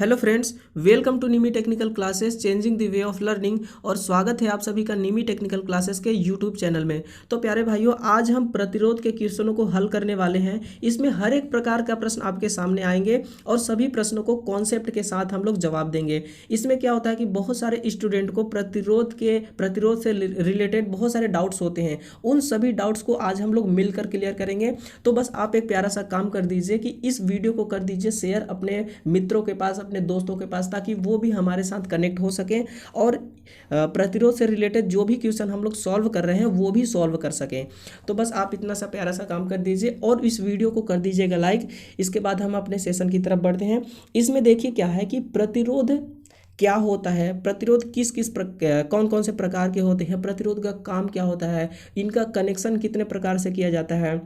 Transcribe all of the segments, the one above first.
Hello friends, welcome to Nimi technical classes changing the way of learning. और स्वागत है आप सभी का निमी टेक्निकल क्लासेस के यूट्यूब चैनल में। तो प्यारे भाइयों, आज हम प्रतिरोध के क्वेश्चनों को हल करने वाले हैं। इसमें हर एक प्रकार का प्रश्न आपके सामने आएंगे और सभी प्रश्नों को कॉन्सेप्ट के साथ हम लोग जवाब देंगे। इसमें क्या होता है कि बहुत सारे स्टूडेंट को प्रतिरोध से रिलेटेड बहुत सारे डाउट्स होते हैं। उन सभी डाउट्स को आज हम लोग मिलकर क्लियर करेंगे। तो बस आप एक प्यारा सा काम कर दीजिए कि इस वीडियो को कर दीजिए शेयर अपने मित्रों के पास, अपने दोस्तों के पास, ताकि वो भी हमारे साथ कनेक्ट हो सकें और प्रतिरोध से रिलेटेड जो भी क्वेश्चन हम लोग सॉल्व कर रहे हैं वो भी सॉल्व कर सकें। तो बस आप इतना सा प्यारा सा काम कर दीजिए और इस वीडियो को कर दीजिएगा लाइक। इसके बाद हम अपने सेशन की तरफ बढ़ते हैं। इसमें देखिए क्या है कि प्रतिरोध क्या होता है, प्रतिरोध कौन कौन से प्रकार के होते हैं, प्रतिरोध का काम क्या होता है, इनका कनेक्शन कितने प्रकार से किया जाता है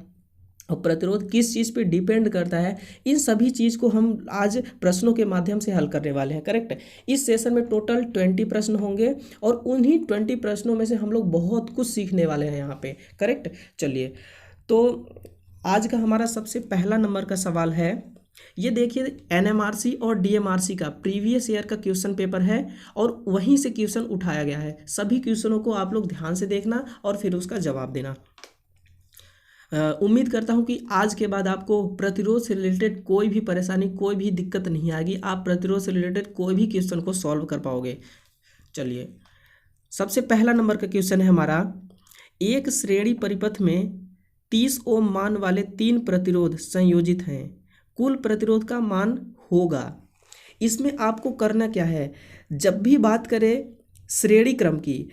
और प्रतिरोध किस चीज़ पे डिपेंड करता है, इन सभी चीज़ को हम आज प्रश्नों के माध्यम से हल करने वाले हैं। करेक्ट। इस सेशन में टोटल 20 प्रश्न होंगे और उन्हीं 20 प्रश्नों में से हम लोग बहुत कुछ सीखने वाले हैं यहाँ पे। करेक्ट। चलिए, तो आज का हमारा सबसे पहला नंबर का सवाल है, ये देखिए एनएमआरसी और डीएमआरसी का प्रीवियस ईयर का क्वेश्चन पेपर है और वहीं से क्वेश्चन उठाया गया है। सभी क्वेश्चनों को आप लोग ध्यान से देखना और फिर उसका जवाब देना। उम्मीद करता हूं कि आज के बाद आपको प्रतिरोध से रिलेटेड कोई भी परेशानी, कोई भी दिक्कत नहीं आएगी। आप प्रतिरोध से रिलेटेड कोई भी क्वेश्चन को सॉल्व कर पाओगे। चलिए, सबसे पहला नंबर का क्वेश्चन है हमारा, एक श्रेणी परिपथ में 30 ओम मान वाले 3 प्रतिरोध संयोजित हैं, कुल प्रतिरोध का मान होगा। इसमें आपको करना क्या है, जब भी बात करें श्रेणी क्रम की,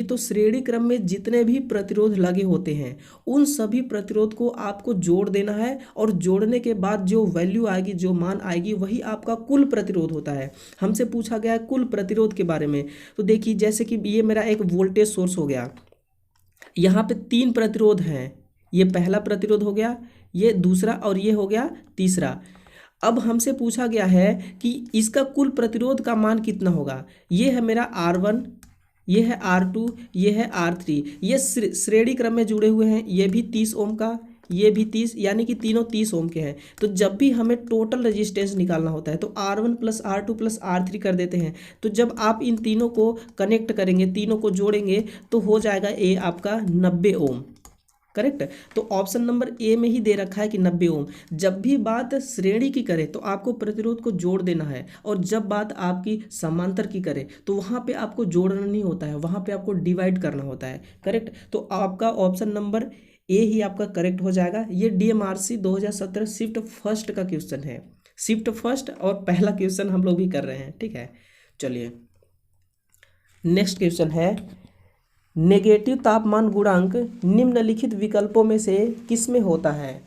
तो श्रेणी क्रम में जितने भी प्रतिरोध लगे होते हैं उन सभी प्रतिरोध को आपको जोड़ देना है और जोड़ने के बाद जो वैल्यू आएगी, जो मान आएगी, वही आपका कुल प्रतिरोध होता है। हमसे पूछा गया है कुल प्रतिरोध के बारे में। तो देखिए, जैसे कि ये मेरा एक वोल्टेज सोर्स हो गया, यहाँ पे 3 प्रतिरोध हैं। ये पहला प्रतिरोध हो गया, ये दूसरा और ये हो गया तीसरा। अब हमसे पूछा गया है कि इसका कुल प्रतिरोध का मान कितना होगा। ये है मेरा R1, ये है R2, ये है R3। ये श्रेणी क्रम में जुड़े हुए हैं। ये भी 30 ओम का, ये भी 30, यानी कि तीनों 30 ओम के हैं। तो जब भी हमें टोटल रेजिस्टेंस निकालना होता है तो R1 plus R2 plus R3 कर देते हैं। तो जब आप इन तीनों को कनेक्ट करेंगे, तीनों को जोड़ेंगे, तो हो जाएगा ये आपका 90 ओम। करेक्ट। तो ऑप्शन नंबर ए में ही दे रखा है कि 90 ओम। जब भी बात श्रेणी की करे तो आपको प्रतिरोध को जोड़ देना है, और जब बात आपकी समांतर की करे तो वहाँ पे आपको जोड़ना नहीं होता है, वहाँ पे आपको डिवाइड करना होता है। करेक्ट। तो आपका ऑप्शन नंबर ए ही आपका करेक्ट हो जाएगा। ये डीएमआरसी 2017 शिफ्ट फर्स्ट का क्वेश्चन है। शिफ्ट फर्स्ट और पहला क्वेश्चन हम लोग भी कर रहे हैं। ठीक है। चलिए, नेक्स्ट क्वेश्चन है, नेगेटिव तापमान गुणांक निम्नलिखित विकल्पों में से किसमें होता है।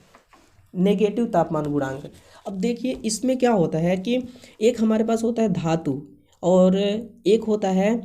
नेगेटिव तापमान गुणांक। अब देखिए, इसमें क्या होता है कि एक हमारे पास होता है धातु और एक होता है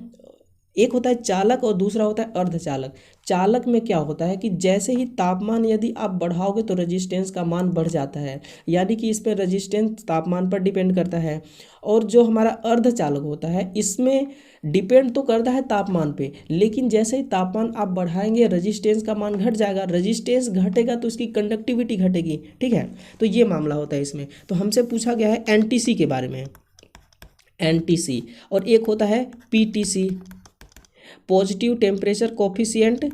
चालक और दूसरा होता है अर्धचालक। चालक में क्या होता है कि जैसे ही तापमान यदि आप बढ़ाओगे तो रेजिस्टेंस का मान बढ़ जाता है, यानी कि इस पर रेजिस्टेंस तापमान पर डिपेंड करता है। और जो हमारा अर्धचालक होता है इसमें डिपेंड तो करता है तापमान पे, लेकिन जैसे ही तापमान आप बढ़ाएंगे रेजिस्टेंस का मान घट जाएगा। रेजिस्टेंस घटेगा तो इसकी कंडक्टिविटी घटेगी। ठीक है। तो ये मामला होता है इसमें। तो हमसे पूछा गया है एनटीसी के बारे में, एनटीसी, और एक होता है PTC, positive temperature coefficient,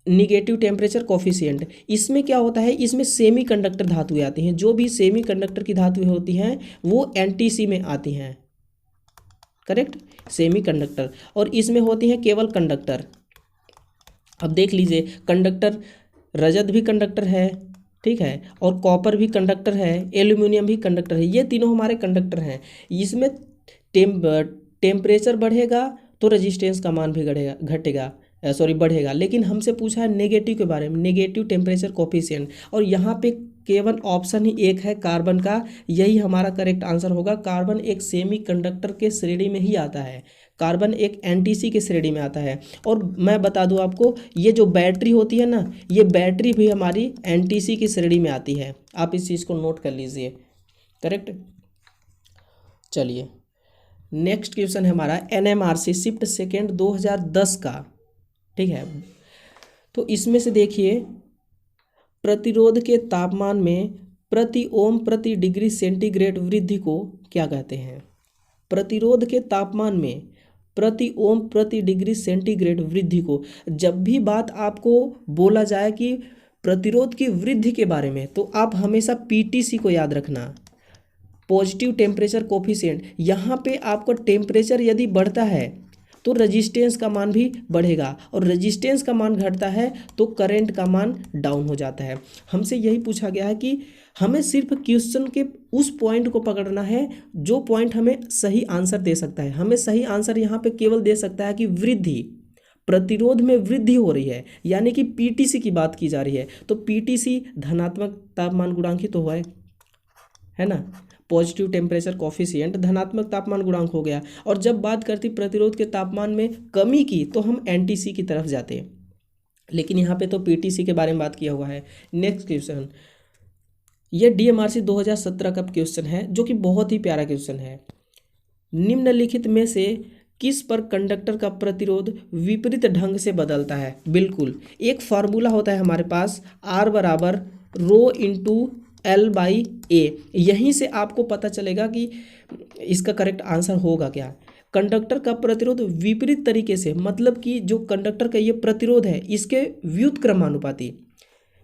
negative temperature coefficient. इसमें क्या होता है, इसमें सेमी कंडक्टर धातुएं आती हैं। जो भी सेमी कंडक्टर की धातुएं होती हैं वो एनटीसी में आती हैं। करेक्ट। Semi conductor. और इसमें होती हैं केवल कंडक्टर। अब देख लीजिए, कंडक्टर रजत भी कंडक्टर है, ठीक है, और कॉपर भी कंडक्टर है, एल्यूमिनियम भी कंडक्टर है। ये तीनों हमारे कंडक्टर हैं। इसमें टेम्परेचर बढ़ेगा तो रेजिस्टेंस का मान भी बढ़ेगा। लेकिन हमसे पूछा है नेगेटिव के बारे में, नेगेटिव टेम्परेचर कोफिशिएंट, और यहाँ पे केवल ऑप्शन ही एक है कार्बन का। यही हमारा करेक्ट आंसर होगा। कार्बन एक सेमी कंडक्टर के श्रेणी में ही आता है, कार्बन एक एनटीसी के श्रेणी में आता है। और मैं बता दूं आपको, ये जो बैटरी होती है ना, ये बैटरी भी हमारी एनटीसी की श्रेणी में आती है। आप इस चीज़ को नोट कर लीजिए। करेक्ट। चलिए, नेक्स्ट क्वेश्चन है हमारा एनएमआरसी शिफ्ट सेकेंड 2010 का। ठीक है। तो इसमें से देखिए, प्रतिरोध के तापमान में प्रति ओम प्रति डिग्री सेंटीग्रेड वृद्धि को क्या कहते हैं? प्रतिरोध के तापमान में प्रति ओम प्रति डिग्री सेंटीग्रेड वृद्धि को, जब भी बात आपको बोला जाए कि प्रतिरोध की वृद्धि के बारे में, तो आप हमेशा पीटीसी को याद रखना, पॉजिटिव टेम्परेचर कोफिशिएंट। यहाँ पे आपका टेम्परेचर यदि बढ़ता है तो रेजिस्टेंस का मान भी बढ़ेगा, और रेजिस्टेंस का मान घटता है तो करंट का मान डाउन हो जाता है। हमसे यही पूछा गया है कि हमें सिर्फ क्वेश्चन के उस पॉइंट को पकड़ना है जो पॉइंट हमें सही आंसर दे सकता है। हमें सही आंसर यहाँ पे केवल दे सकता है कि वृद्धि, प्रतिरोध में वृद्धि हो रही है, यानी कि पीटीसी की बात की जा रही है, तो पीटीसी धनात्मक तापमान गुणांक ही तो है ना, पॉजिटिव टेम्परेचर कोफिशिएंट धनात्मक तापमान गुणांक हो गया। और जब बात करती प्रतिरोध के तापमान में कमी की तो हम एनटीसी की तरफ जाते हैं, लेकिन यहाँ पे तो पीटीसी के बारे में बात किया हुआ है। नेक्स्ट क्वेश्चन, ये डीएमआरसी 2017 का क्वेश्चन है जो कि बहुत ही प्यारा क्वेश्चन है। निम्नलिखित में से किस पर कंडक्टर का प्रतिरोध विपरीत ढंग से बदलता है? बिल्कुल, एक फार्मूला होता है हमारे पास, R बराबर रो इंटू L बाई ए। यहीं से आपको पता चलेगा कि इसका करेक्ट आंसर होगा क्या। कंडक्टर का प्रतिरोध विपरीत तरीके से, मतलब कि जो कंडक्टर का ये प्रतिरोध है इसके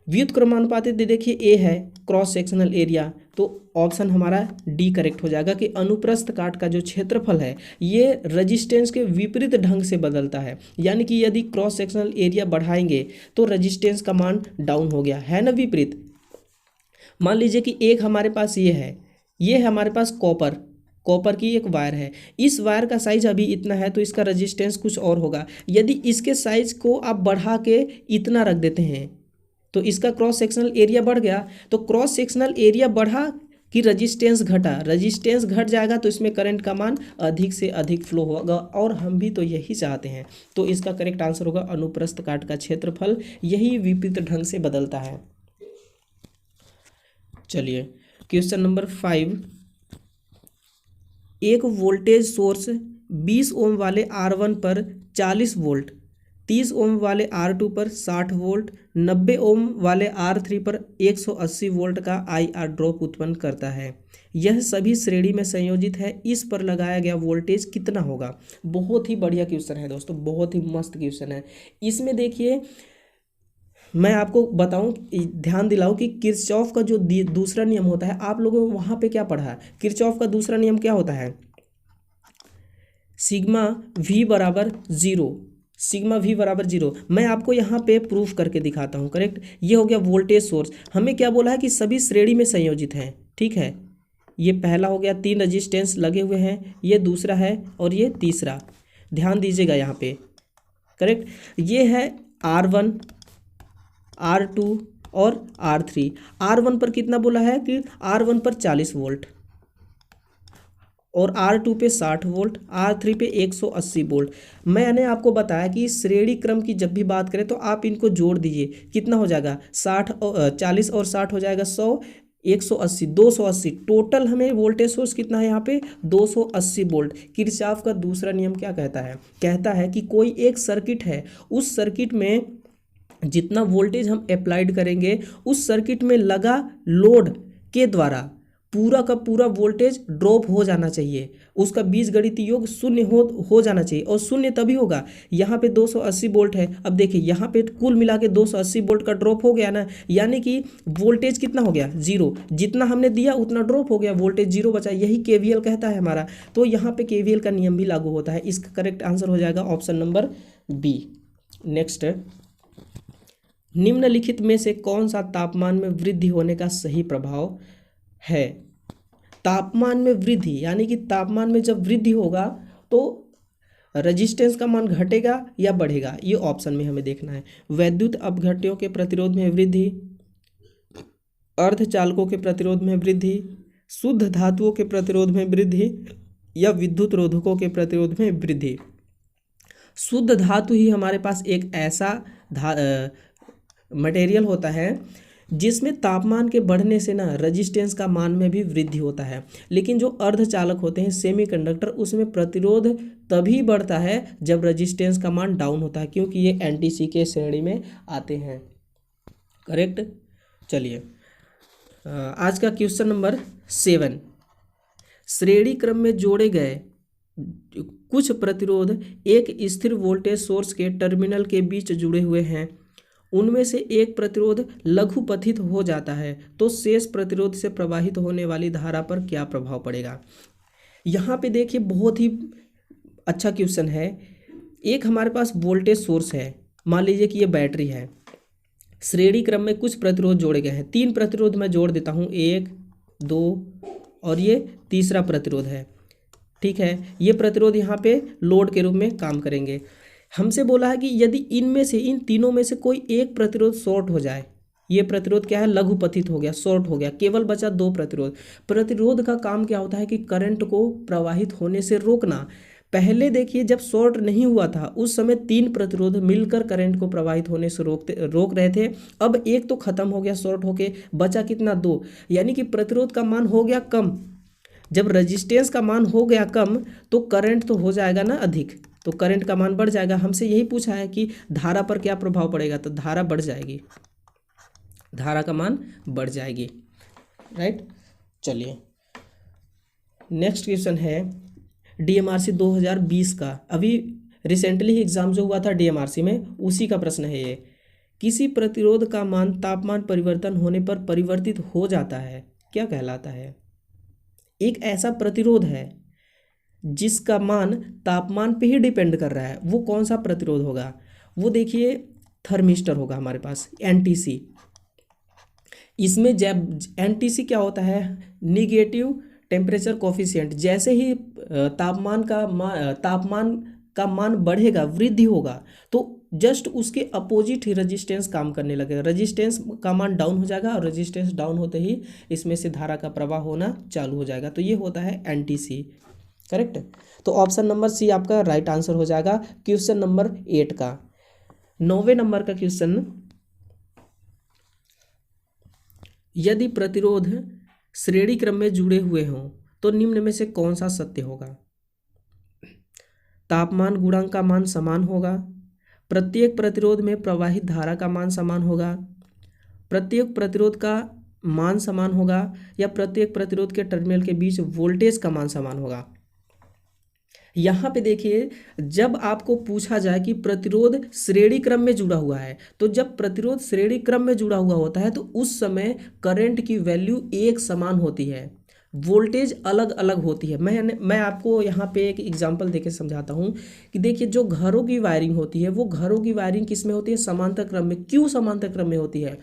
व्युत्क्रमानुपाती देखिए ए है क्रॉस सेक्शनल एरिया, तो ऑप्शन हमारा डी करेक्ट हो जाएगा कि अनुप्रस्थ काट का जो क्षेत्रफल है ये रेजिस्टेंस के विपरीत ढंग से बदलता है। यानी कि यदि क्रॉस सेक्शनल एरिया बढ़ाएंगे तो रेजिस्टेंस का मान डाउन हो गया है ना, विपरीत। मान लीजिए कि एक हमारे पास ये है हमारे पास कॉपर की एक वायर है, इस वायर का साइज अभी इतना है तो इसका रेजिस्टेंस कुछ और होगा। यदि इसके साइज को आप बढ़ा के इतना रख देते हैं तो इसका क्रॉस सेक्शनल एरिया बढ़ गया, तो क्रॉस सेक्शनल एरिया बढ़ा कि रेजिस्टेंस घटा, रेजिस्टेंस घट जाएगा तो इसमें करंट का मान अधिक से अधिक फ्लो होगा, और हम भी तो यही चाहते हैं। तो इसका करेक्ट आंसर होगा अनुप्रस्थ काट का क्षेत्रफल, यही विपरीत ढंग से बदलता है। चलिए क्वेश्चन नंबर 5, एक वोल्टेज सोर्स 20 ओम वाले R1 पर 40 वोल्ट, 30 ओम वाले R2 पर 60 वोल्ट, 90 ओम वाले R3 पर 180 वोल्ट का IR ड्रॉप उत्पन्न करता है। यह सभी श्रेणी में संयोजित है, इस पर लगाया गया वोल्टेज कितना होगा? बहुत ही बढ़िया क्वेश्चन है दोस्तों, बहुत ही मस्त क्वेश्चन है। इसमें देखिए मैं आपको बताऊं, ध्यान दिलाऊं कि किरचॉफ का जो दूसरा नियम होता है, आप लोगों ने वहाँ पे क्या पढ़ा है? किरचॉफ का दूसरा नियम क्या होता है? सिग्मा V बराबर जीरो। मैं आपको यहाँ पे प्रूफ करके दिखाता हूँ। करेक्ट, ये हो गया वोल्टेज सोर्स। हमें क्या बोला है कि सभी श्रेणी में संयोजित हैं, ठीक है। ये पहला हो गया, 3 रजिस्टेंस लगे हुए हैं, ये दूसरा है और ये तीसरा। ध्यान दीजिएगा यहाँ पे। करेक्ट, ये है R1, R2 और R3। R1 पर कितना बोला है कि R1 पर 40 वोल्ट और R2 पे 60 वोल्ट, R3 पे 180 वोल्ट। मैंने आपको बताया कि श्रेणी क्रम की जब भी बात करें तो आप इनको जोड़ दीजिए, कितना हो जाएगा? 40 और 60 हो जाएगा 100, 180, 280। टोटल हमें वोल्टेज सोर्स कितना है यहाँ पे? 280 वोल्ट। किरचॉफ का दूसरा नियम क्या कहता है? कहता है कि कोई एक सर्किट है, उस सर्किट में जितना वोल्टेज हम अप्लाइड करेंगे उस सर्किट में लगा लोड के द्वारा पूरा का पूरा वोल्टेज ड्रॉप हो जाना चाहिए, उसका बीजगणितीय योग शून्य हो जाना चाहिए। और शून्य तभी होगा, यहाँ पे 280 वोल्ट है। अब देखिए यहाँ पे कुल मिला के 280 वोल्ट का ड्रॉप हो गया ना, यानी कि वोल्टेज कितना हो गया? जीरो। जितना हमने दिया उतना ड्रॉप हो गया, वोल्टेज जीरो बचा। यही केवीएल कहता है हमारा। तो यहाँ पे केवीएल का नियम भी लागू होता है। इसका करेक्ट आंसर हो जाएगा ऑप्शन नंबर बी। नेक्स्ट, निम्नलिखित में से कौन सा तापमान में वृद्धि होने का सही प्रभाव है? तापमान में वृद्धि, यानी कि तापमान में जब वृद्धि होगा तो रेजिस्टेंस का मान घटेगा या बढ़ेगा, ये ऑप्शन में हमें देखना है। वैद्युत अपघट्यों के प्रतिरोध में वृद्धि, अर्धचालकों के प्रतिरोध में वृद्धि, शुद्ध धातुओं के प्रतिरोध में वृद्धि या विद्युत रोधकों के प्रतिरोध में वृद्धि। शुद्ध धातु ही हमारे पास एक ऐसा मटेरियल होता है जिसमें तापमान के बढ़ने से ना रेजिस्टेंस का मान में भी वृद्धि होता है। लेकिन जो अर्धचालक होते हैं सेमीकंडक्टर, उसमें प्रतिरोध तभी बढ़ता है जब रेजिस्टेंस का मान डाउन होता है, क्योंकि ये एनटीसी के श्रेणी में आते हैं। करेक्ट। चलिए आज का क्वेश्चन नंबर 7, श्रेणी क्रम में जोड़े गए कुछ प्रतिरोध एक स्थिर वोल्टेज सोर्स के टर्मिनल के बीच जुड़े हुए हैं, उनमें से एक प्रतिरोध लघुपथित हो जाता है तो शेष प्रतिरोध से प्रवाहित होने वाली धारा पर क्या प्रभाव पड़ेगा। यहाँ पे देखिए बहुत ही अच्छा क्वेश्चन है। एक हमारे पास वोल्टेज सोर्स है, मान लीजिए कि ये बैटरी है, श्रेणी क्रम में कुछ प्रतिरोध जोड़े गए हैं। 3 प्रतिरोध मैं जोड़ देता हूँ, 1 2 और ये तीसरा प्रतिरोध है। ठीक है, ये प्रतिरोध यहाँ पे लोड के रूप में काम करेंगे। हमसे बोला है कि यदि इनमें से, इन तीनों में से कोई एक प्रतिरोध शॉर्ट हो जाए, ये प्रतिरोध क्या है, लघुपथित हो गया, शॉर्ट हो गया, केवल बचा 2 प्रतिरोध। प्रतिरोध का काम क्या होता है कि करंट को प्रवाहित होने से रोकना। पहले देखिए जब शॉर्ट नहीं हुआ था उस समय 3 प्रतिरोध मिलकर करंट को प्रवाहित होने से रोक रहे थे। अब एक तो खत्म हो गया शॉर्ट होके, बचा कितना, 2, यानी कि प्रतिरोध का मान हो गया कम। जब रेजिस्टेंस का मान हो गया कम तो करंट तो हो जाएगा ना अधिक, तो करंट का मान बढ़ जाएगा। हमसे यही पूछा है कि धारा पर क्या प्रभाव पड़ेगा, तो धारा बढ़ जाएगी, धारा का मान बढ़ जाएगी। राइट, चलिए नेक्स्ट क्वेश्चन है डीएमआरसी 2020 का। अभी रिसेंटली ही एग्जाम जो हुआ था डीएमआरसी में, उसी का प्रश्न है ये। किसी प्रतिरोध का मान तापमान परिवर्तन होने पर परिवर्तित हो जाता है, क्या कहलाता है। एक ऐसा प्रतिरोध है जिसका मान तापमान पे ही डिपेंड कर रहा है, वो कौन सा प्रतिरोध होगा। वो देखिए थर्मिस्टर होगा हमारे पास, एनटीसी। इसमें जब एनटीसी क्या होता है, निगेटिव टेम्परेचर कोफिशिएंट। जैसे ही तापमान का मान बढ़ेगा, वृद्धि होगा, तो जस्ट उसके अपोजिट ही रेजिस्टेंस काम करने लगेगा। रेजिस्टेंस का मान डाउन हो जाएगा और रेजिस्टेंस डाउन होते ही इसमें से धारा का प्रवाह होना चालू हो जाएगा। तो ये होता है एनटीसी। करेक्ट, तो ऑप्शन नंबर सी आपका राइट आंसर हो जाएगा क्वेश्चन नंबर 8 का। 9वें नंबर का क्वेश्चन, यदि प्रतिरोध श्रेणी क्रम में जुड़े हुए हों तो निम्न में से कौन सा सत्य होगा। तापमान गुणांक का मान समान होगा, प्रत्येक प्रतिरोध में प्रवाहित धारा का मान समान होगा, प्रत्येक प्रतिरोध का मान समान होगा, या प्रत्येक प्रतिरोध के टर्मिनल के बीच वोल्टेज का मान समान होगा। यहाँ पे देखिए जब आपको पूछा जाए कि प्रतिरोध श्रेणी क्रम में जुड़ा हुआ है, तो जब प्रतिरोध श्रेणी क्रम में जुड़ा हुआ होता है तो उस समय करंट की वैल्यू एक समान होती है, वोल्टेज अलग अलग होती है। मैं आपको यहाँ पे एक एग्जांपल देके समझाता हूँ कि देखिए जो घरों की वायरिंग होती है, वो घरों की वायरिंग किस में होती है, समांतर क्रम में। क्यों समांतर क्रम में होती है,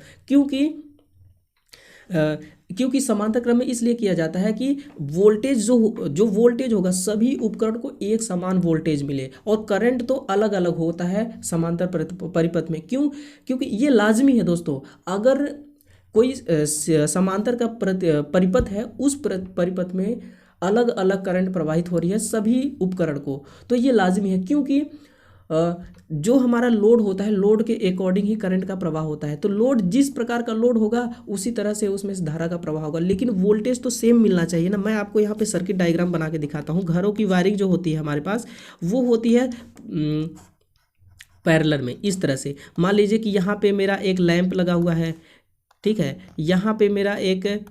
क्योंकि समांतर क्रम में इसलिए किया जाता है कि वोल्टेज जो वोल्टेज होगा, सभी उपकरण को एक समान वोल्टेज मिले, और करंट तो अलग अलग होता है समांतर परिपथ में। क्योंकि ये लाजमी है दोस्तों। अगर कोई समांतर का परिपथ है, उस परिपथ में अलग अलग करंट प्रवाहित हो रही है सभी उपकरण को, तो ये लाजमी है। क्योंकि जो हमारा लोड होता है, लोड के अकॉर्डिंग ही करंट का प्रवाह होता है। तो लोड जिस प्रकार का लोड होगा उसी तरह से उसमें से धारा का प्रवाह होगा, लेकिन वोल्टेज तो सेम मिलना चाहिए ना। मैं आपको यहाँ पे सर्किट डायग्राम बना के दिखाता हूँ। घरों की वायरिंग जो होती है हमारे पास, वो होती है पैरेलल में इस तरह से। मान लीजिए कि यहाँ पे मेरा एक लैंप लगा हुआ है, ठीक है, यहाँ पे मेरा एक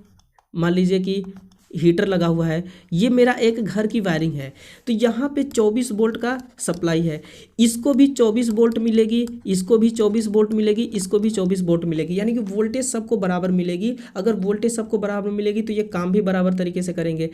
मान लीजिए कि हीटर लगा हुआ है, ये मेरा एक घर की वायरिंग है। तो यहाँ पे 24 वोल्ट का सप्लाई है, इसको भी 24 वोल्ट मिलेगी, इसको भी 24 वोल्ट मिलेगी, इसको भी 24 वोल्ट मिलेगी, यानी कि वोल्टेज सबको बराबर मिलेगी। अगर वोल्टेज सबको बराबर मिलेगी तो ये काम भी बराबर तरीके से करेंगे,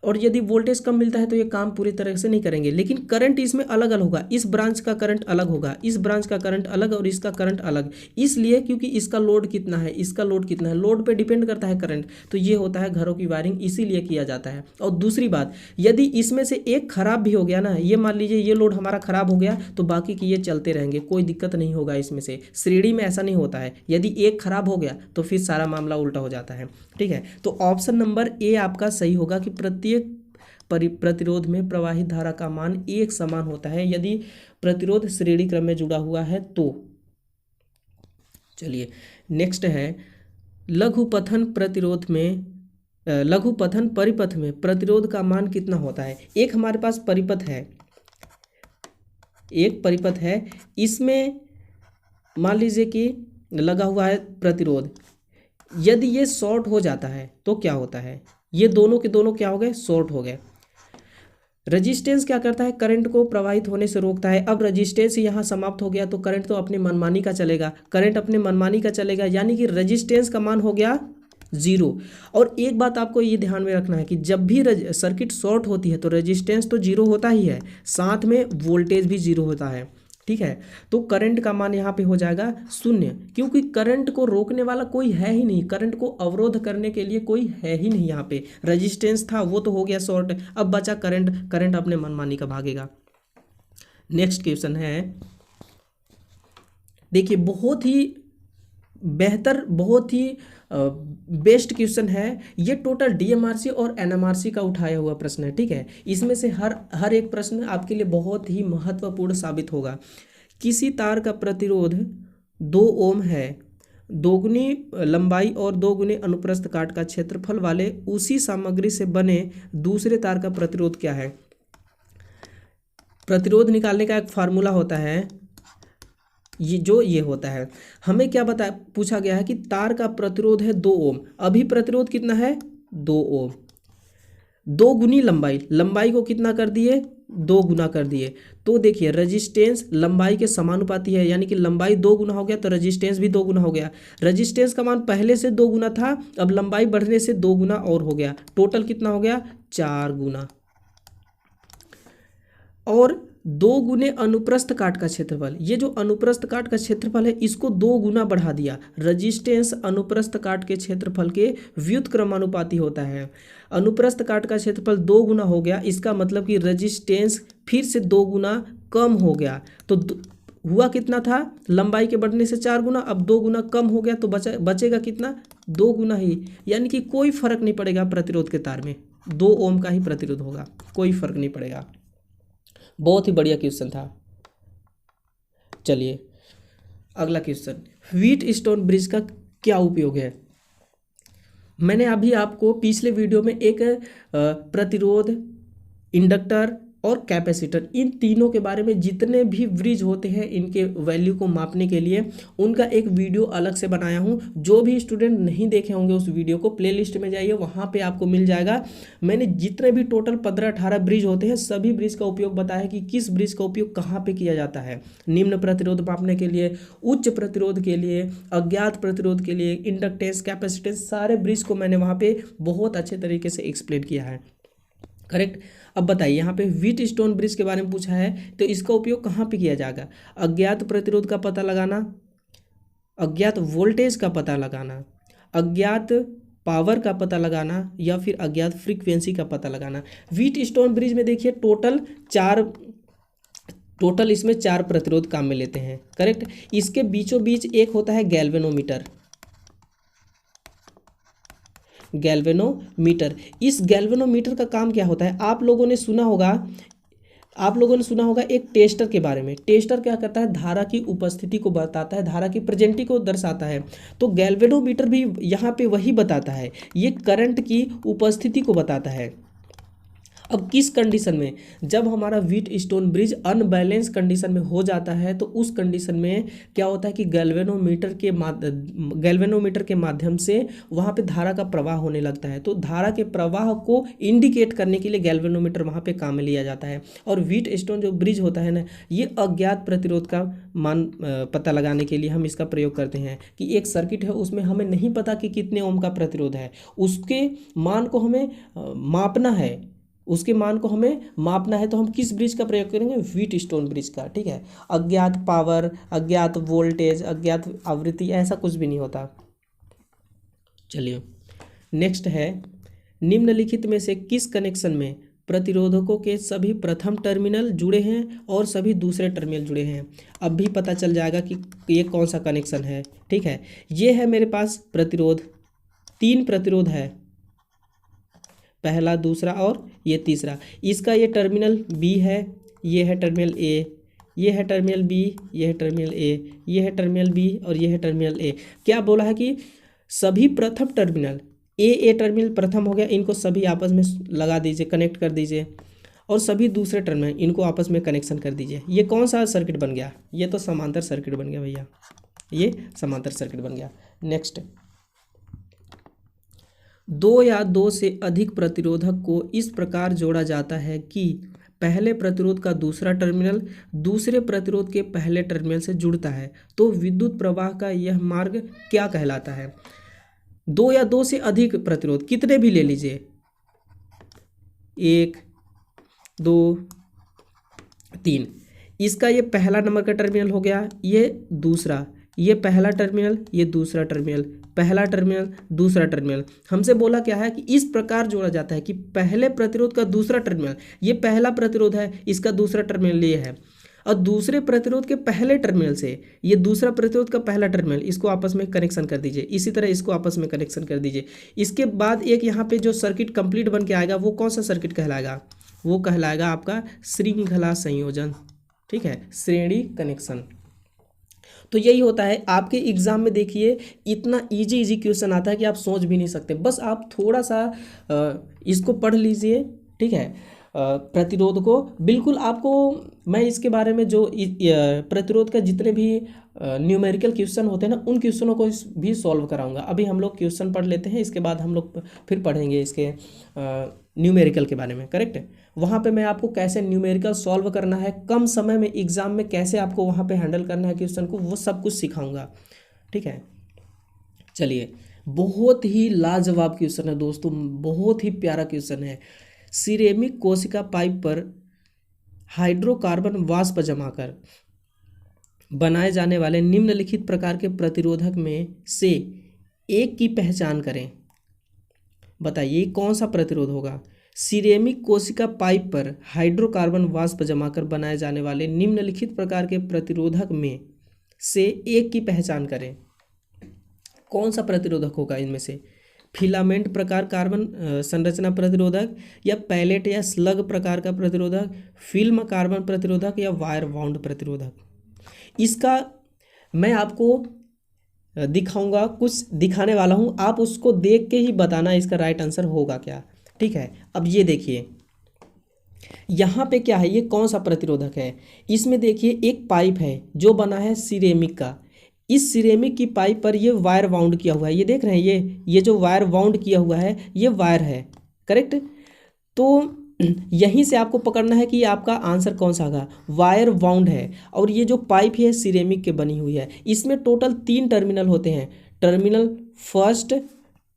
और यदि वोल्टेज कम मिलता है तो ये काम पूरी तरह से नहीं करेंगे। लेकिन करंट इसमें अलग अलग होगा, इस ब्रांच का करंट अलग होगा, इस ब्रांच का करंट अलग और इसका करंट अलग। इसलिए क्योंकि इसका लोड कितना है, इसका लोड कितना है, लोड पे डिपेंड करता है करंट। तो ये होता है घरों की वायरिंग, इसीलिए किया जाता है। और दूसरी बात, यदि इसमें से एक खराब भी हो गया ना, ये मान लीजिए ये लोड हमारा खराब हो गया, तो बाकी के ये चलते रहेंगे, कोई दिक्कत नहीं होगा इसमें से। श्रेणी में ऐसा नहीं होता है, यदि एक खराब हो गया तो फिर सारा मामला उल्टा हो जाता है। ठीक है, तो ऑप्शन नंबर ए आपका सही होगा कि प्रत्येक प्रतिरोध में प्रवाहित धारा का मान एक समान होता है यदि प्रतिरोध श्रेणी क्रम में जुड़ा हुआ है तो। चलिए नेक्स्ट है, लघुपथन परिपथ में प्रतिरोध का मान कितना होता है। एक हमारे पास परिपथ है, एक परिपथ है, इसमें मान लीजिए कि लगा हुआ है प्रतिरोध, यदि ये शॉर्ट हो जाता है तो क्या होता है, ये दोनों के दोनों क्या हो गए, शॉर्ट हो गए। रजिस्टेंस क्या करता है, करंट को प्रवाहित होने से रोकता है। अब रजिस्टेंस यहाँ समाप्त हो गया तो करंट तो अपनी मनमानी का चलेगा, करंट अपने मनमानी का चलेगा, यानी कि रजिस्टेंस का मान हो गया जीरो। और एक बात आपको ये ध्यान में रखना है कि जब भी सर्किट शॉर्ट होती है तो रजिस्टेंस तो जीरो होता ही है, साथ में वोल्टेज भी जीरो होता है, ठीक है। तो करंट का मान यहाँ पे हो जाएगा शून्य, क्योंकि करंट को रोकने वाला कोई है ही नहीं, करंट को अवरोध करने के लिए कोई है ही नहीं। यहाँ पे रजिस्टेंस था वो तो हो गया शॉर्ट, अब बचा करंट, करंट अपने मनमानी का भागेगा। नेक्स्ट क्वेश्चन है, देखिए बहुत ही बेहतर, बहुत ही बेस्ट क्वेश्चन है ये। टोटल डीएमआरसी और एनएमआरसी का उठाया हुआ प्रश्न है, ठीक है। इसमें से हर एक प्रश्न आपके लिए बहुत ही महत्वपूर्ण साबित होगा। किसी तार का प्रतिरोध 2 ओम है, दोगुनी लंबाई और 2 गुने अनुप्रस्थ काट का क्षेत्रफल वाले उसी सामग्री से बने दूसरे तार का प्रतिरोध क्या है। प्रतिरोध निकालने का एक फार्मूला होता है, ये होता है। हमें क्या पूछा गया है कि तार का प्रतिरोध है 2 ओम, अभी प्रतिरोध कितना है 2 ओम, 2 गुनी लंबाई को कितना कर दिए, 2 गुना कर दिए। तो देखिए रजिस्टेंस लंबाई के समानुपाती है, यानी कि लंबाई 2 गुना हो गया तो रजिस्टेंस भी 2 गुना हो गया। रजिस्टेंस का मान पहले से 2 गुना था, अब लंबाई बढ़ने से 2 गुना और हो गया, टोटल कितना हो गया 4 गुना। और 2 गुने अनुप्रस्थ काट का क्षेत्रफल, ये जो अनुप्रस्थ काट का क्षेत्रफल है इसको 2 गुना बढ़ा दिया। रजिस्टेंस अनुप्रस्थ काट के क्षेत्रफल के व्युत्क्रमानुपाती होता है। अनुप्रस्थ काट का क्षेत्रफल 2 गुना हो गया, इसका मतलब कि रजिस्टेंस फिर से 2 गुना कम हो गया। तो हुआ कितना था, लंबाई के बढ़ने से 4 गुना, अब 2 गुना कम हो गया तो बचेगा कितना, 2 गुना ही, यानी कि कोई फर्क नहीं पड़ेगा प्रतिरोध के तार में, 2 ओम का ही प्रतिरोध होगा, कोई फर्क नहीं पड़ेगा। बहुत ही बढ़िया क्वेश्चन था। चलिए अगला क्वेश्चन, व्हीट स्टोन ब्रिज का क्या उपयोग है। मैंने अभी आपको पिछले वीडियो में एक प्रतिरोध, इंडक्टर और कैपेसिटर, इन तीनों के बारे में जितने भी ब्रिज होते हैं इनके वैल्यू को मापने के लिए उनका एक वीडियो अलग से बनाया हूं। जो भी स्टूडेंट नहीं देखे होंगे उस वीडियो को प्लेलिस्ट में जाइए, वहां पे आपको मिल जाएगा। मैंने जितने भी टोटल 15-18 ब्रिज होते हैं सभी ब्रिज का उपयोग बताया कि किस ब्रिज का उपयोग कहाँ पे किया जाता है। निम्न प्रतिरोध मापने के लिए, उच्च प्रतिरोध के लिए, अज्ञात प्रतिरोध के लिए, इंडक्टेंस, कैपेसिटेंस, सारे ब्रिज को मैंने वहाँ पे बहुत अच्छे तरीके से एक्सप्लेन किया है, करेक्ट। अब बताइए यहाँ पे व्हीट स्टोन ब्रिज के बारे में पूछा है तो इसका उपयोग कहाँ पे किया जाएगा। अज्ञात प्रतिरोध का पता लगाना, अज्ञात वोल्टेज का पता लगाना, अज्ञात पावर का पता लगाना, या फिर अज्ञात फ्रीक्वेंसी का पता लगाना। व्हीट स्टोन ब्रिज में देखिए टोटल इसमें 4 प्रतिरोध काम में लेते हैं, करेक्ट। इसके बीचों बीच एक होता है गैल्वेनोमीटर, गैल्वेनोमीटर। इस गैल्वेनोमीटर का काम क्या होता है, आप लोगों ने सुना होगा एक टेस्टर के बारे में। टेस्टर क्या करता है, धारा की उपस्थिति को बताता है, धारा की प्रेजेंटी को दर्शाता है। तो गैल्वेनोमीटर भी यहाँ पे वही बताता है, ये करंट की उपस्थिति को बताता है। अब किस कंडीशन में, जब हमारा wheat stone bridge unbalance condition में हो जाता है तो उस कंडीशन में क्या होता है कि गैल्वेनोमीटर के माध्यम से वहाँ पे धारा का प्रवाह होने लगता है। तो धारा के प्रवाह को इंडिकेट करने के लिए गैल्वेनोमीटर वहाँ पे काम में लिया जाता है। और व्हीट स्टोन जो ब्रिज होता है ना, ये अज्ञात प्रतिरोध का मान पता लगाने के लिए हम इसका प्रयोग करते हैं कि एक सर्किट है उसमें हमें नहीं पता कि कितने ओम का प्रतिरोध है, उसके मान को हमें मापना है, उसके मान को हमें मापना है। तो हम किस ब्रिज का प्रयोग करेंगे, व्हीट स्टोन ब्रिज का, ठीक है। अज्ञात पावर, अज्ञात वोल्टेज, अज्ञात आवृत्ति, ऐसा कुछ भी नहीं होता। चलिए नेक्स्ट है, निम्नलिखित में से किस कनेक्शन में प्रतिरोधकों के सभी प्रथम टर्मिनल जुड़े हैं और सभी दूसरे टर्मिनल जुड़े हैं। अब भी पता चल जाएगा कि ये कौन सा कनेक्शन है, ठीक है। ये है मेरे पास प्रतिरोध, 3 प्रतिरोध है, पहला, दूसरा और ये तीसरा। इसका ये टर्मिनल बी है, ये है टर्मिनल ए, ये है टर्मिनल बी, ये है टर्मिनल ए, ये है टर्मिनल बी और ये है टर्मिनल ए। क्या बोला है कि सभी प्रथम टर्मिनल, ए टर्मिनल प्रथम हो गया, इनको सभी आपस में लगा दीजिए, कनेक्ट कर दीजिए, और सभी दूसरे टर्मिनल इनको आपस में कनेक्शन कर दीजिए। ये कौन सा सर्किट बन गया, ये तो समांतर सर्किट बन गया भैया, ये समांतर सर्किट बन गया। नेक्स्ट, दो या दो से अधिक प्रतिरोधक को इस प्रकार जोड़ा जाता है कि पहले प्रतिरोध का दूसरा टर्मिनल दूसरे प्रतिरोध के पहले टर्मिनल से जुड़ता है, तो विद्युत प्रवाह का यह मार्ग क्या कहलाता है। दो या दो से अधिक प्रतिरोध, कितने भी ले लीजिए, 1 2 3, इसका ये पहला नंबर का टर्मिनल हो गया, ये दूसरा, ये पहला टर्मिनल, ये दूसरा टर्मिनल, पहला टर्मिनल, दूसरा टर्मिनल। हमसे बोला क्या है कि इस प्रकार जोड़ा जाता है कि पहले प्रतिरोध का दूसरा टर्मिनल, ये पहला प्रतिरोध है, इसका दूसरा टर्मिनल ये है, और दूसरे प्रतिरोध के पहले टर्मिनल से ये दूसरा प्रतिरोध का पहला टर्मिनल, इसको आपस में कनेक्शन कर दीजिए। इसी तरह इसको आपस में कनेक्शन कर दीजिए। इसके बाद एक यहाँ पे जो सर्किट कंप्लीट बन के आएगा वो कौन सा सर्किट कहलाएगा, वो कहलाएगा आपका श्रृंखला संयोजन, ठीक है, श्रेणी कनेक्शन। तो यही होता है आपके एग्जाम में। देखिए इतना इजी क्वेश्चन आता है कि आप सोच भी नहीं सकते। बस आप थोड़ा सा इसको पढ़ लीजिए, ठीक है, प्रतिरोध को बिल्कुल। आपको मैं इसके बारे में जो प्रतिरोध का जितने भी न्यूमेरिकल क्वेश्चन होते हैं ना, उन क्वेश्चनों को भी सॉल्व कराऊंगा। अभी हम लोग क्वेश्चन पढ़ लेते हैं, इसके बाद हम लोग फिर पढ़ेंगे इसके न्यूमेरिकल के बारे में, करेक्ट है। वहाँ पे मैं आपको कैसे न्यूमेरिकल सॉल्व करना है, कम समय में एग्जाम में कैसे आपको वहाँ पे हैंडल करना है क्वेश्चन को, वो सब कुछ सिखाऊंगा, ठीक है। चलिए, बहुत ही लाजवाब क्वेश्चन है दोस्तों, बहुत ही प्यारा क्वेश्चन है। सिरेमिक कोशिका पाइप पर हाइड्रोकार्बन वाष्प जमाकर बनाए जाने वाले निम्नलिखित प्रकार के प्रतिरोधक में से एक की पहचान करें। बताइए कौन सा प्रतिरोध होगा। सिरेमिक कोशिका पाइप पर हाइड्रोकार्बन वाष्प जमाकर बनाए जाने वाले निम्नलिखित प्रकार के प्रतिरोधक में से एक की पहचान करें। कौन सा प्रतिरोधक होगा इनमें से, फिलामेंट प्रकार कार्बन संरचना प्रतिरोधक, या पैलेट या स्लग प्रकार का प्रतिरोधक, फिल्म कार्बन प्रतिरोधक, या वायर बाउंड प्रतिरोधक। इसका मैं आपको दिखाऊंगा, कुछ दिखाने वाला हूं, आप उसको देख के ही बताना इसका राइट आंसर होगा क्या, ठीक है। अब ये देखिए यहाँ पे क्या है, ये कौन सा प्रतिरोधक है। इसमें देखिए एक पाइप है जो बना है सिरेमिक का। इस सिरेमिक की पाइप पर ये वायर बाउंड किया हुआ है, ये देख रहे हैं, ये जो वायर बाउंड किया हुआ है ये वायर है, करेक्ट। तो यहीं से आपको पकड़ना है कि आपका आंसर कौन सा होगा, वायर बाउंड है। और ये जो पाइप है सिरेमिक के बनी हुई है। इसमें टोटल 3 टर्मिनल होते हैं, टर्मिनल फर्स्ट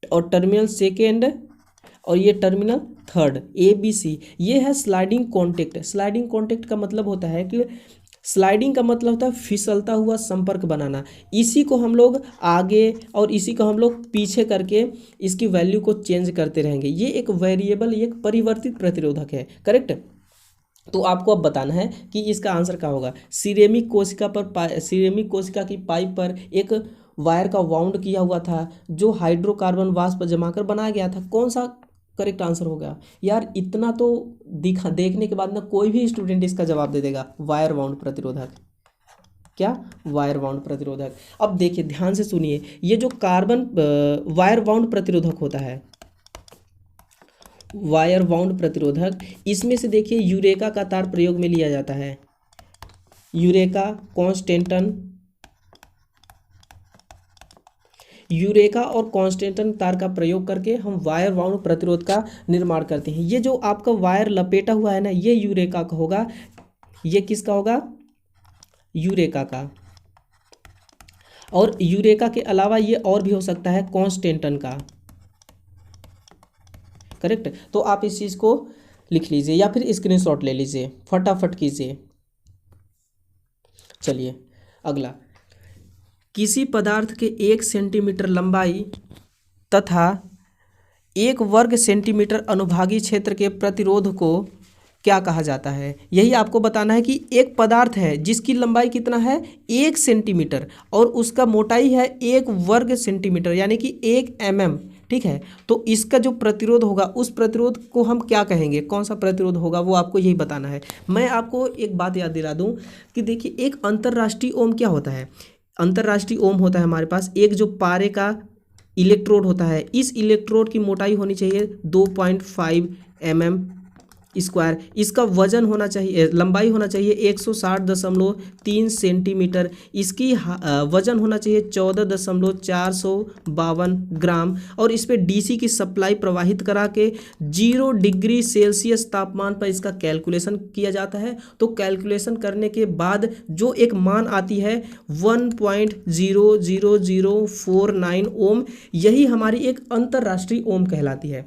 और टर्मिनल सेकेंड और ये टर्मिनल थर्ड, ABC। ये है स्लाइडिंग कॉन्टेक्ट। स्लाइडिंग कॉन्टेक्ट का मतलब होता है कि स्लाइडिंग का मतलब होता है फिसलता हुआ संपर्क बनाना। इसी को हम लोग आगे और इसी को हम लोग पीछे करके इसकी वैल्यू को चेंज करते रहेंगे। ये एक वेरिएबल, ये एक परिवर्तित प्रतिरोधक है, करेक्ट। तो आपको अब बताना है कि इसका आंसर क्या होगा। सिरेमिक कोशिका की पाइप पर एक वायर का वाउंड किया हुआ था जो हाइड्रोकार्बन वाष्प जमाकर बनाया गया था। कौन सा करेक्ट आंसर होगा यार। इतना तो देखने के बाद ना कोई भी स्टूडेंट इसका जवाब दे देगा, वायर बाउंड प्रतिरोधक। क्या, वायर बाउंड प्रतिरोधक। अब देखिए ध्यान से सुनिए, ये जो कार्बन वायर बाउंड प्रतिरोधक होता है, वायर बाउंड प्रतिरोधक, इसमें से देखिए यूरेका का तार प्रयोग में लिया जाता है। यूरेका और कांस्टेंटन तार का प्रयोग करके हम वायर बाउंड प्रतिरोध का निर्माण करते हैं। ये जो आपका वायर लपेटा हुआ है ना, ये यूरेका का होगा। ये किसका होगा, यूरेका का। और यूरेका के अलावा ये और भी हो सकता है कांस्टेंटन का, करेक्ट। तो आप इस चीज़ को लिख लीजिए या फिर स्क्रीनशॉट ले लीजिए, फटाफट कीजिए। चलिए अगला, किसी पदार्थ के 1 सेंटीमीटर लंबाई तथा 1 वर्ग सेंटीमीटर अनुभागीय क्षेत्र के प्रतिरोध को क्या कहा जाता है। यही आपको बताना है कि एक पदार्थ है जिसकी लंबाई कितना है, 1 सेंटीमीटर, और उसका मोटाई है 1 वर्ग सेंटीमीटर यानी कि 1 mm, ठीक है। तो इसका जो प्रतिरोध होगा उस प्रतिरोध को हम क्या कहेंगे, कौन सा प्रतिरोध होगा, वो आपको यही बताना है। मैं आपको एक बात याद दिला दूं कि देखिए एक अंतर्राष्ट्रीय ओम क्या होता है। अंतर्राष्ट्रीय ओम होता है हमारे पास एक जो पारे का इलेक्ट्रोड होता है। इस इलेक्ट्रोड की मोटाई होनी चाहिए 2.5 mm, स्क्वायर, इसका वजन होना चाहिए, लंबाई होना चाहिए 160.3 सेंटीमीटर, इसकी वजन होना चाहिए 14.452 ग्राम, और इस पे डीसी की सप्लाई प्रवाहित करा के 0 डिग्री सेल्सियस तापमान पर इसका कैलकुलेशन किया जाता है। तो कैलकुलेशन करने के बाद जो एक मान आती है 1.00049 ओम, यही हमारी एक अंतरराष्ट्रीय ओम कहलाती है।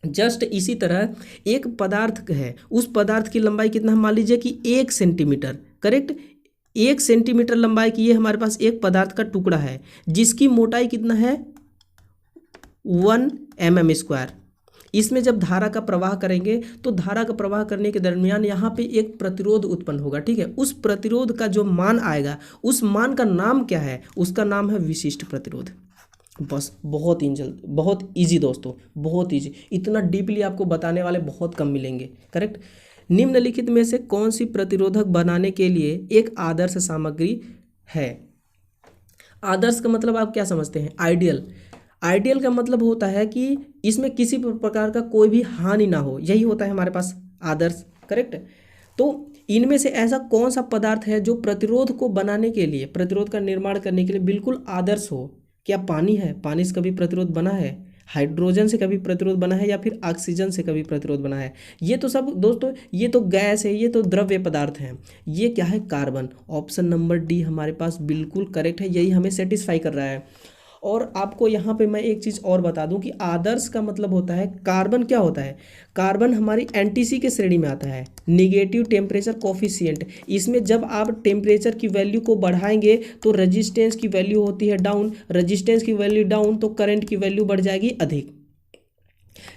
जस्ट इसी तरह एक पदार्थ है, उस पदार्थ की लंबाई कितना, मान लीजिए कि 1 सेंटीमीटर, करेक्ट, 1 सेंटीमीटर लंबाई की ये हमारे पास एक पदार्थ का टुकड़ा है जिसकी मोटाई कितना है 1 mm स्क्वायर। इसमें जब धारा का प्रवाह करेंगे तो धारा का प्रवाह करने के दरमियान यहाँ पे एक प्रतिरोध उत्पन्न होगा, ठीक है। उस प्रतिरोध का जो मान आएगा उस मान का नाम क्या है, उसका नाम है विशिष्ट प्रतिरोध। बस बहुत ईजी दोस्तों, बहुत ईजी, इतना डीपली आपको बताने वाले बहुत कम मिलेंगे, करेक्ट। निम्नलिखित में से कौन सी प्रतिरोधक बनाने के लिए एक आदर्श सामग्री है। आदर्श का मतलब आप क्या समझते हैं, आइडियल। आइडियल का मतलब होता है कि इसमें किसी प्रकार का कोई भी हानि ना हो, यही होता है हमारे पास आदर्श, करेक्ट। तो इनमें से ऐसा कौन सा पदार्थ है जो प्रतिरोध को बनाने के लिए, प्रतिरोध का निर्माण करने के लिए बिल्कुल आदर्श हो। क्या पानी है, पानी से कभी प्रतिरोध बना है, हाइड्रोजन से कभी प्रतिरोध बना है, या फिर ऑक्सीजन से कभी प्रतिरोध बना है। ये तो सब दोस्तों, ये तो गैस है, ये तो द्रव्य पदार्थ हैं। ये क्या है, कार्बन। ऑप्शन नंबर डी हमारे पास बिल्कुल करेक्ट है, यही हमें सेटिस्फाई कर रहा है। और आपको यहाँ पे मैं एक चीज़ और बता दूं कि आदर्श का मतलब होता है, कार्बन क्या होता है, कार्बन हमारी एनटीसी के श्रेणी में आता है, निगेटिव टेम्परेचर कोफिशिएंट। इसमें जब आप टेम्परेचर की वैल्यू को बढ़ाएंगे तो रेजिस्टेंस की वैल्यू होती है डाउन, रेजिस्टेंस की वैल्यू डाउन तो करंट की वैल्यू बढ़ जाएगी अधिक।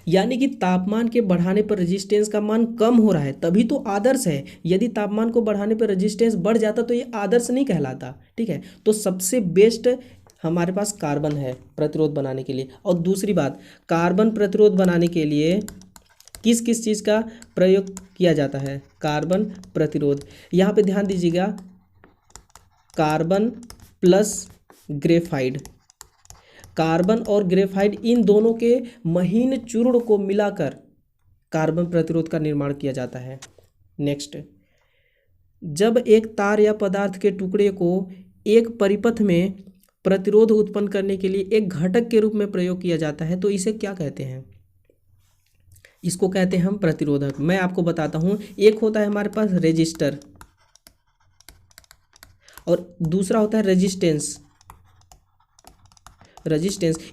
यानी कि तापमान के बढ़ाने पर रेजिस्टेंस का मान कम हो रहा है तभी तो आदर्श है। यदि तापमान को बढ़ाने पर रेजिस्टेंस बढ़ जाता तो ये आदर्श नहीं कहलाता, ठीक है। तो सबसे बेस्ट हमारे पास कार्बन है प्रतिरोध बनाने के लिए। और दूसरी बात, कार्बन प्रतिरोध बनाने के लिए किस किस चीज़ का प्रयोग किया जाता है, कार्बन प्रतिरोध। यहाँ पे ध्यान दीजिएगा, कार्बन प्लस ग्रेफाइड, कार्बन और ग्रेफाइड इन दोनों के महीन चूर्ण को मिलाकर कार्बन प्रतिरोध का निर्माण किया जाता है। नेक्स्ट, जब एक तार या पदार्थ के टुकड़े को एक परिपथ में प्रतिरोध उत्पन्न करने के लिए एक घटक के रूप में प्रयोग किया जाता है तो इसे क्या कहते हैं, इसको कहते हैं हम प्रतिरोधक। मैं आपको बताता हूं, एक होता है हमारे पास रेजिस्टर और दूसरा होता है रेजिस्टेंस।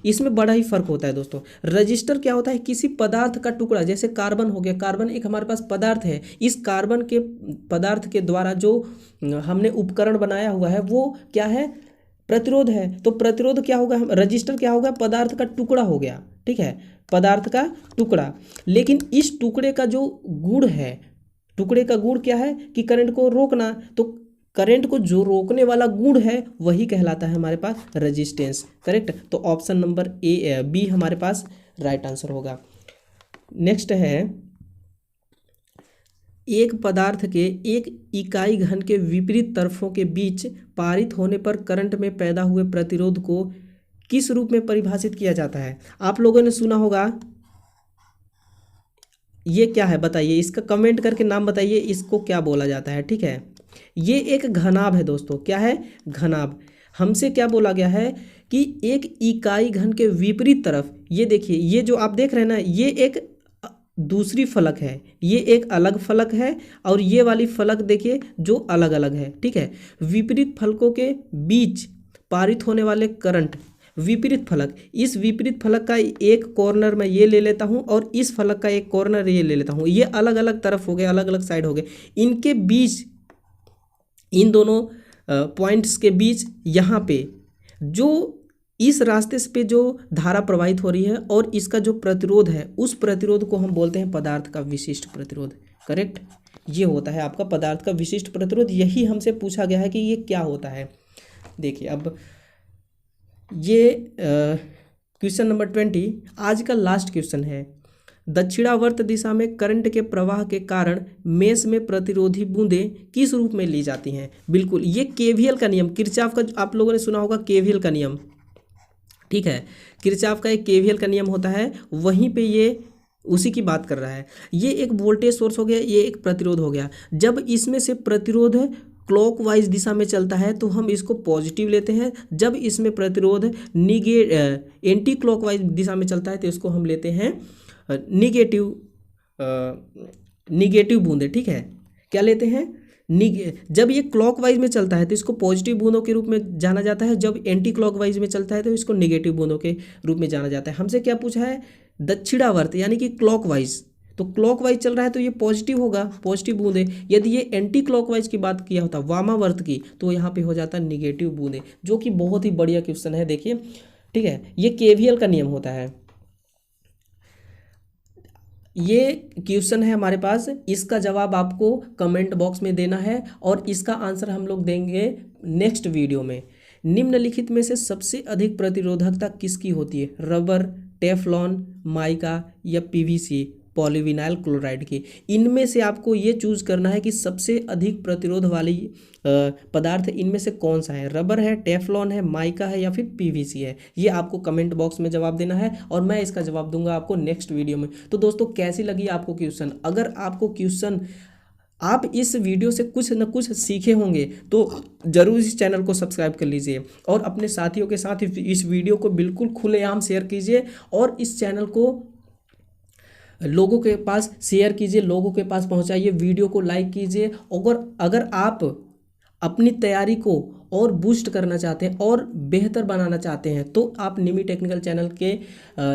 इसमें बड़ा ही फर्क होता है दोस्तों। रजिस्टर क्या होता है, किसी पदार्थ का टुकड़ा, जैसे कार्बन हो गया, कार्बन एक हमारे पास पदार्थ है, इस कार्बन के पदार्थ के द्वारा जो हमने उपकरण बनाया हुआ है वो क्या है, प्रतिरोध है। तो प्रतिरोध क्या होगा, रजिस्टर क्या होगा, पदार्थ का टुकड़ा हो गया, ठीक है, पदार्थ का टुकड़ा। लेकिन इस टुकड़े का जो गुण है, टुकड़े का गुण क्या है कि करंट को रोकना, तो करंट को जो रोकने वाला गुण है वही कहलाता है हमारे पास रेजिस्टेंस, करेक्ट। तो ऑप्शन नंबर बी हमारे पास राइट आंसर होगा। नेक्स्ट है, एक पदार्थ के एक इकाई घन के विपरीत तरफों के बीच पारित होने पर करंट में पैदा हुए प्रतिरोध को किस रूप में परिभाषित किया जाता है। आप लोगों ने सुना होगा, ये क्या है बताइए, इसका कमेंट करके नाम बताइए, इसको क्या बोला जाता है, ठीक है। ये एक घनाभ है दोस्तों, क्या है, घनाभ। हमसे क्या बोला गया है कि एक इकाई घन के विपरीत तरफ, ये देखिए, ये जो आप देख रहे हैं ना, ये एक दूसरी फलक है, ये एक अलग फलक है, और ये वाली फलक देखिए जो अलग अलग है, ठीक है। विपरीत फलकों के बीच पारित होने वाले करंट, विपरीत फलक, इस विपरीत फलक का एक कॉर्नर मैं ये ले लेता हूँ और इस फलक का एक कॉर्नर ये ले लेता हूँ, ये अलग अलग तरफ हो गए, अलग अलग साइड हो गए। इनके बीच, इन दोनों पॉइंट्स के बीच यहाँ पे जो इस रास्ते पे जो धारा प्रवाहित हो रही है और इसका जो प्रतिरोध है, उस प्रतिरोध को हम बोलते हैं पदार्थ का विशिष्ट प्रतिरोध, करेक्ट। ये होता है आपका पदार्थ का विशिष्ट प्रतिरोध। यही हमसे पूछा गया है कि ये क्या होता है। देखिए अब ये क्वेश्चन नंबर 20 आज का लास्ट क्वेश्चन है। दक्षिणावर्त दिशा में करंट के प्रवाह के कारण मेष में प्रतिरोधी बूंदें किस रूप में ली जाती हैं। बिल्कुल, ये केवीएल का नियम, किरचॉफ का आप लोगों ने सुना होगा केवीएल का नियम, ठीक है। किरचॉफ का एक केवीएल का नियम होता है, वहीं पे ये उसी की बात कर रहा है। ये एक वोल्टेज सोर्स हो गया, ये एक प्रतिरोध हो गया। जब इसमें से प्रतिरोध क्लॉकवाइज दिशा में चलता है तो हम इसको पॉजिटिव लेते हैं, जब इसमें प्रतिरोध एंटी क्लॉकवाइज दिशा में चलता है तो इसको हम लेते हैं निगेटिव निगेटिव बूंदे। ठीक है, क्या लेते हैं? जब ये क्लॉकवाइज में चलता है तो इसको पॉजिटिव बूंदों के रूप में जाना जाता है, जब एंटी क्लॉकवाइज में चलता है तो इसको नेगेटिव बूंदों के रूप में जाना जाता है। हमसे क्या पूछा है? दक्षिणावर्त यानी कि क्लॉकवाइज। तो क्लॉकवाइज चल रहा है तो ये पॉजिटिव होगा, पॉजिटिव बूंदे। यदि ये एंटी क्लॉकवाइज की बात किया होता, वामावर्त की, तो यहाँ पे हो जाता निगेटिव बूंदे, जो कि बहुत ही बढ़िया क्वेश्चन है। देखिए, ठीक है, ये केवीएल का नियम होता है। ये क्वेश्चन है हमारे पास, इसका जवाब आपको कमेंट बॉक्स में देना है और इसका आंसर हम लोग देंगे नेक्स्ट वीडियो में। निम्नलिखित में से सबसे अधिक प्रतिरोधकता किसकी होती है? रबर, टेफलॉन, माइका या पीवीसी, पॉलीविनाइल क्लोराइड की। इनमें से आपको ये चूज करना है कि सबसे अधिक प्रतिरोध वाली पदार्थ इनमें से कौन सा है? रबर है, टेफलॉन है, माइका है या फिर पीवीसी है? ये आपको कमेंट बॉक्स में जवाब देना है और मैं इसका जवाब दूंगा आपको नेक्स्ट वीडियो में। तो दोस्तों, कैसी लगी आपको क्वेश्चन? अगर आपको क्वेश्चन, आप इस वीडियो से कुछ न कुछ सीखे होंगे तो जरूर इस चैनल को सब्सक्राइब कर लीजिए और अपने साथियों के साथ इस वीडियो को बिल्कुल खुलेआम शेयर कीजिए और इस चैनल को लोगों के पास शेयर कीजिए, लोगों के पास पहुंचाइए, वीडियो को लाइक कीजिए। अगर आप अपनी तैयारी को और बूस्ट करना चाहते हैं और बेहतर बनाना चाहते हैं तो आप निमी टेक्निकल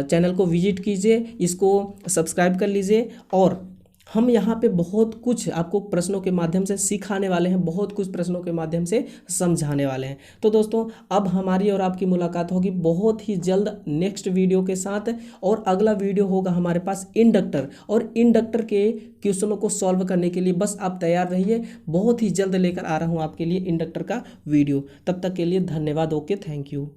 चैनल को विजिट कीजिए, इसको सब्सक्राइब कर लीजिए। और हम यहाँ पे बहुत कुछ आपको प्रश्नों के माध्यम से सिखाने वाले हैं, बहुत कुछ प्रश्नों के माध्यम से समझाने वाले हैं। तो दोस्तों, अब हमारी और आपकी मुलाकात होगी बहुत ही जल्द नेक्स्ट वीडियो के साथ। और अगला वीडियो होगा हमारे पास इंडक्टर, और इंडक्टर के क्वेश्चनों को सॉल्व करने के लिए बस आप तैयार रहिए। बहुत ही जल्द लेकर आ रहा हूँ आपके लिए इंडक्टर का वीडियो। तब तक के लिए धन्यवाद। Okay, thank you.